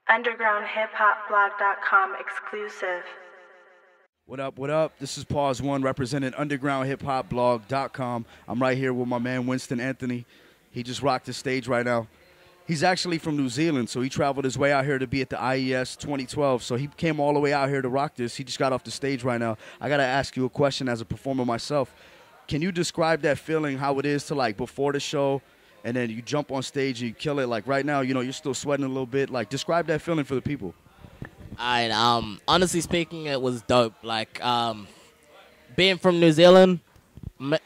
UndergroundHipHopBlog.com exclusive. What up, what up? This is Pawz One representing UndergroundHipHopBlog.com. I'm right here with my man Winston Anthony. He just rocked the stage right now. He's actually from New Zealand, so he traveled his way out here to be at the I.E.S 2012. So he came all the way out here to rock this. He just got off the stage right now. I got to ask you a question as a performer myself. Can you describe that feeling, how it is to, like, before the show, and then you jump on stage and you kill it? Like, right now, you know, you're still sweating a little bit. Like, describe that feeling for the people. Honestly speaking, it was dope. Like, being from New Zealand,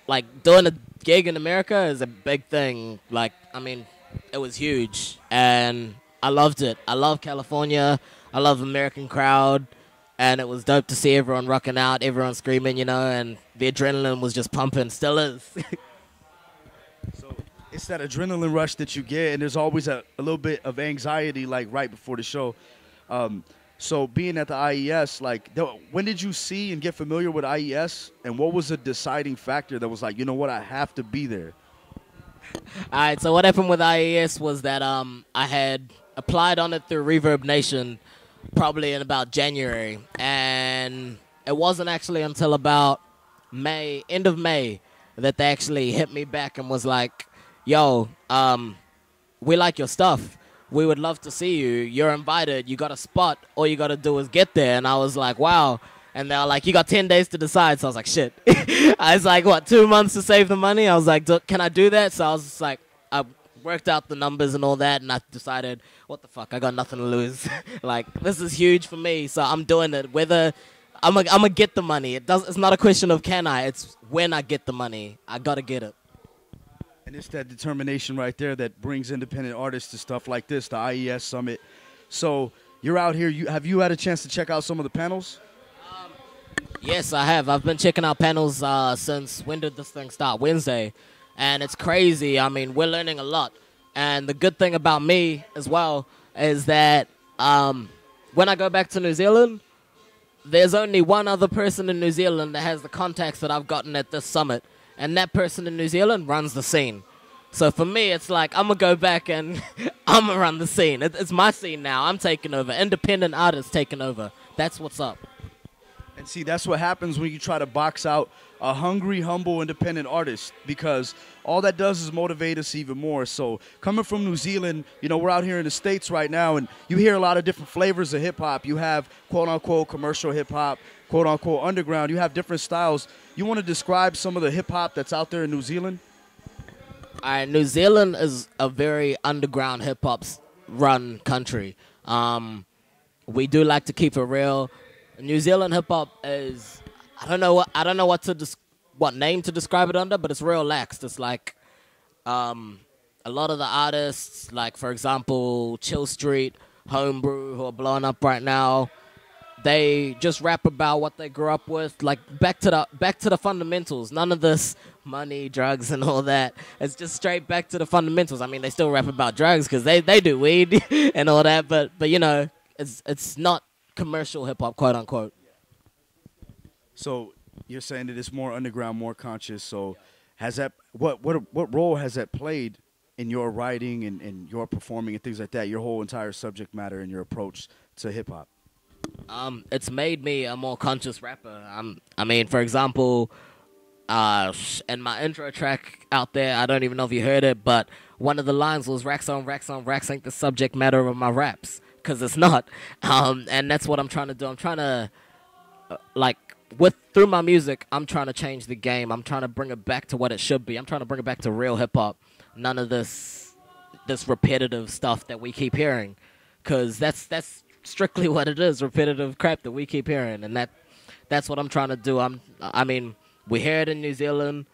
like, doing a gig in America is a big thing. Like, I mean, it was huge, and I loved it. I love California. I love the American crowd, and it was dope to see everyone rocking out, everyone screaming, you know, and the adrenaline was just pumping, still is. So it's that adrenaline rush that you get, and there's always a little bit of anxiety, like, right before the show. So being at the I.E.S, like, when did you see and get familiar with I.E.S, and what was the deciding factor that was like, you know what, I have to be there? All right, so what happened with I.E.S was that I had applied on it through Reverb Nation probably in about January, and it wasn't actually until about May, end of May, that they actually hit me back and was like, yo, we like your stuff. We would love to see you. You're invited. You got a spot. All you got to do is get there. And I was like, wow. And they were like, you got 10 days to decide. So I was like, shit. I was like, what, 2 months to save the money? I was like, can I do that? So I was just like, I worked out the numbers and all that, and I decided, what the fuck, I got nothing to lose. Like, this is huge for me, so I'm doing it. Whether I'm gonna get the money. It's not a question of can I, it's when I get the money. I got to get it. And it's that determination right there that brings independent artists to stuff like this, the I.E.S Summit. So you're out here. Have you had a chance to check out some of the panels? Yes, I have. I've been checking out panels since, when did this thing start? Wednesday. And it's crazy. I mean, we're learning a lot. And the good thing about me as well is that when I go back to New Zealand, there's only one other person in New Zealand that has the contacts that I've gotten at this summit. And that person in New Zealand runs the scene. So for me, it's like, I'm going to go back and I'm going to run the scene. It's my scene now. I'm taking over. Independent artists taking over. That's what's up. And see, that's what happens when you try to box out a hungry, humble, independent artist, because all that does is motivate us even more. So coming from New Zealand, you know, we're out here in the States right now, and you hear a lot of different flavors of hip-hop. You have, quote-unquote, commercial hip-hop, quote-unquote, underground. You have different styles. You want to describe some of the hip-hop that's out there in New Zealand? All right, New Zealand is a very underground hip-hop run country. We do like to keep it real. New Zealand hip hop is, I don't know what name to describe it under, but it's real laxed. It's like a lot of the artists, like for example Chill Street, Homebrew, who are blowing up right now, they just rap about what they grew up with, like back to the fundamentals. None of this money, drugs, and all that. It's just straight back to the fundamentals. I mean, they still rap about drugs because they do weed and all that, but you know, it's not commercial hip-hop, quote-unquote. So you're saying that it's more underground, more conscious. So has that what role has that played in your writing and your performing and things like that, your whole entire subject matter and your approach to hip-hop? It's made me a more conscious rapper. I mean, for example, in my intro track out there, I don't even know if you heard it, but one of the lines was racks on racks on racks ain't the subject matter of my raps. Because it's not, and that's what I'm trying to do. I'm trying to, through my music, I'm trying to change the game. I'm trying to bring it back to what it should be. I'm trying to bring it back to real hip hop. None of this repetitive stuff that we keep hearing, because that's strictly what it is, repetitive crap that we keep hearing, and that's what I'm trying to do. I mean, we hear it in New Zealand.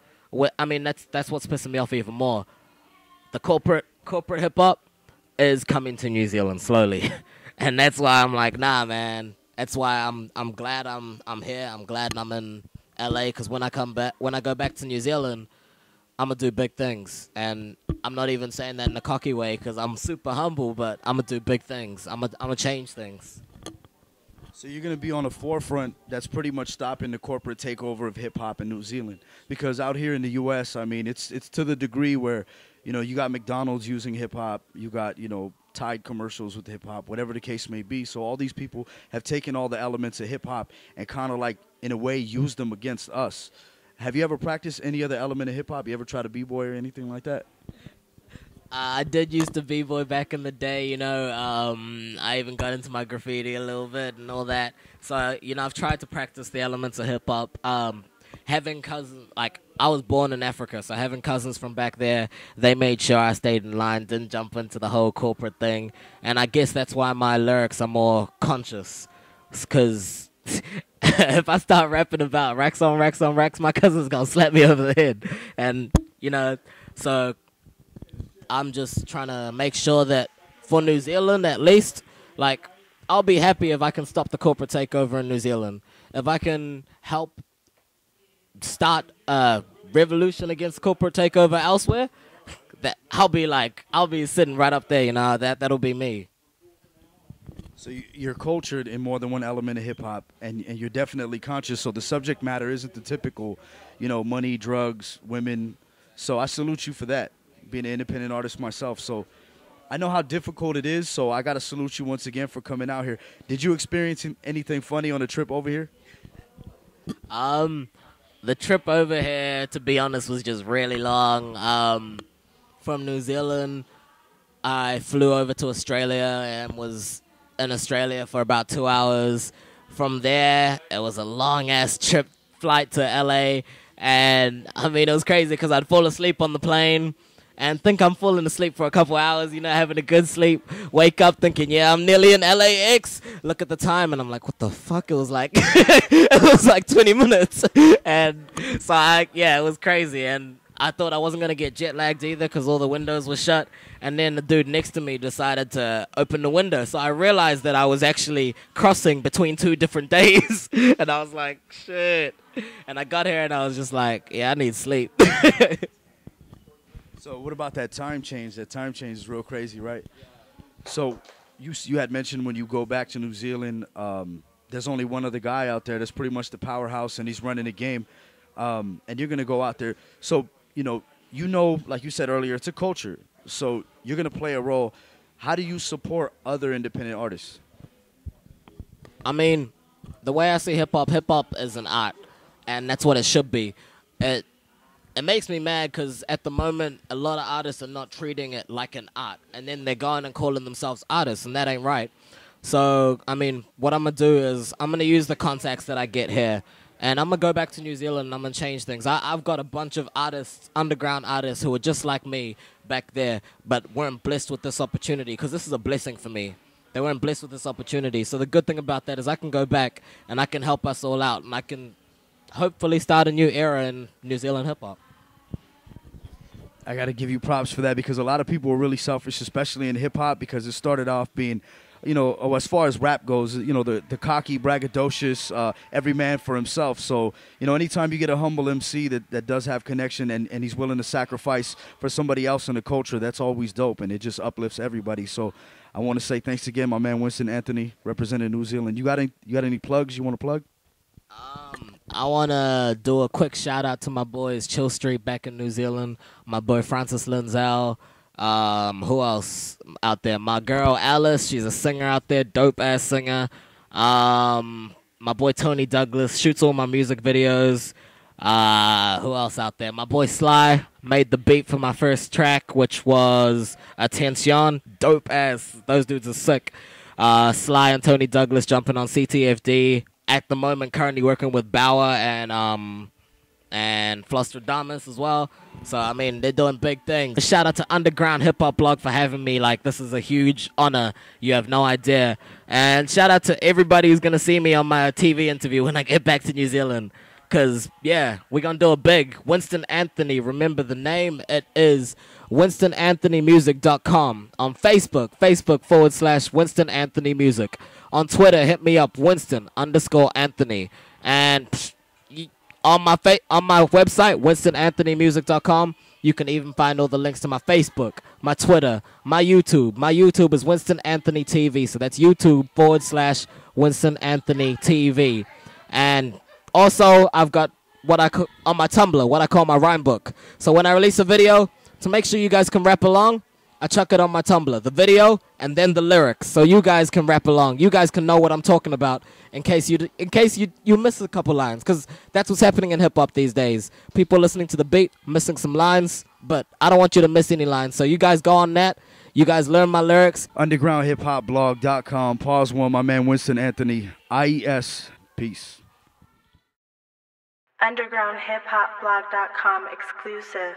I mean, that's what's pissing me off even more. The corporate hip hop is coming to New Zealand slowly, and that's why I'm like, nah, man. That's why I'm glad I'm here. I'm glad I'm in LA, because when I go back to New Zealand, I'm gonna do big things, and I'm not even saying that in a cocky way, because I'm super humble, but I'm gonna do big things. I'm gonna change things. So you're going to be on a forefront that's pretty much stopping the corporate takeover of hip-hop in New Zealand. Because out here in the U.S., I mean, it's to the degree where, You know, you got McDonald's using hip hop. You got, you know, Tide commercials with hip hop, whatever the case may be. So all these people have taken all the elements of hip hop and kind of like, in a way, used them against us. Have you ever practiced any other element of hip hop? You ever try to b-boy or anything like that? I did used to b-boy back in the day, you know. I even got into my graffiti a little bit and all that. So, you know, I've tried to practice the elements of hip-hop. Having cousins, like, I was born in Africa, so having cousins from back there, they made sure I stayed in line, didn't jump into the whole corporate thing. And I guess that's why my lyrics are more conscious, because if I start rapping about racks on racks on racks, my cousin's gonna slap me over the head. And, you know, so I'm just trying to make sure that for New Zealand, at least, like, I'll be happy if I can stop the corporate takeover in New Zealand. If I can help start a revolution against corporate takeover elsewhere, that I'll be sitting right up there, you know, that'll be me. So you're cultured in more than one element of hip-hop, and you're definitely conscious, so the subject matter isn't the typical, you know, money, drugs, women. So I salute you for that, being an independent artist myself. So I know how difficult it is, so I got to salute you once again for coming out here. Did you experience anything funny on the trip over here? The trip over here, to be honest, was just really long. From New Zealand, I flew over to Australia and was in Australia for about 2 hours. From there, it was a long-ass trip flight to LA. And, I mean, it was crazy because I'd fall asleep on the plane and think I'm falling asleep for a couple hours, you know, having a good sleep. Wake up thinking, yeah, I'm nearly in LAX. Look at the time, and I'm like, what the fuck? It was like, it was like 20 minutes. And so, it was crazy. And I thought I wasn't going to get jet lagged either because all the windows were shut. And then the dude next to me decided to open the window. So I realized that I was actually crossing between 2 different days. And I was like, shit. And I got here and I was just like, yeah, I need sleep. So what about that time change? That time change is real crazy, right? So you had mentioned when you go back to New Zealand, there's only one other guy out there that's pretty much the powerhouse, and he's running the game. And you're going to go out there. So, you know, like you said earlier, it's a culture. So you're going to play a role. How do you support other independent artists? I mean, the way I see hip-hop is an art, and that's what it should be. It makes me mad because at the moment, a lot of artists are not treating it like an art, and then they're going and calling themselves artists, and that ain't right. So, I mean, what I'm going to do is I'm going to use the contacts that I get here, and I'm going to go back to New Zealand and I'm going to change things. I've got a bunch of artists, underground artists, who are just like me back there, but weren't blessed with this opportunity, because this is a blessing for me. They weren't blessed with this opportunity. So the good thing about that is I can go back and I can help us all out, and I can hopefully start a new era in New Zealand hip-hop. I got to give you props for that, because a lot of people are really selfish, especially in hip-hop, because it started off being, you know, as far as rap goes, you know, the cocky, braggadocious, every man for himself. So, you know, anytime you get a humble MC that does have connection and he's willing to sacrifice for somebody else in the culture, that's always dope, and it just uplifts everybody. So I want to say thanks again, my man Winston Anthony, representing New Zealand. You got any plugs you want to plug? I want to do a quick shout-out to my boys Chill Street back in New Zealand, my boy Francis Linzel, who else out there? My girl Alice, she's a singer out there, dope-ass singer. My boy Tony Douglas shoots all my music videos. Who else out there? My boy Sly made the beat for my first track, which was Attention. Dope-ass. Those dudes are sick. Sly and Tony Douglas jumping on CTFD. At the moment, currently working with Bauer and Flostradamus as well. So, I mean, they're doing big things. Shout out to Underground Hip Hop Blog for having me. Like, this is a huge honor. You have no idea. And shout out to everybody who's going to see me on my TV interview when I get back to New Zealand. Because, yeah, we're going to do it big. Winston Anthony. Remember the name. It is WinstonAnthonyMusic.com. On Facebook, /Winston Anthony Music. On Twitter, hit me up, Winston_Anthony. And on my website, WinstonAnthonyMusic.com, you can even find all the links to my Facebook, my Twitter, my YouTube. My YouTube is Winston Anthony TV. So that's YouTube /Winston Anthony TV. And also, I've got on my Tumblr, what I call my rhyme book. So when I release a video, to make sure you guys can rap along, I chuck it on my Tumblr, the video and then the lyrics, so you guys can rap along. You guys can know what I'm talking about in case you miss a couple lines, because that's what's happening in hip hop these days. People listening to the beat, missing some lines, but I don't want you to miss any lines. So you guys go on that. You guys learn my lyrics. UndergroundHipHopBlog.com. Pawz One, my man Winston Anthony. I.E.S. Peace. UndergroundHipHopBlog.com exclusive.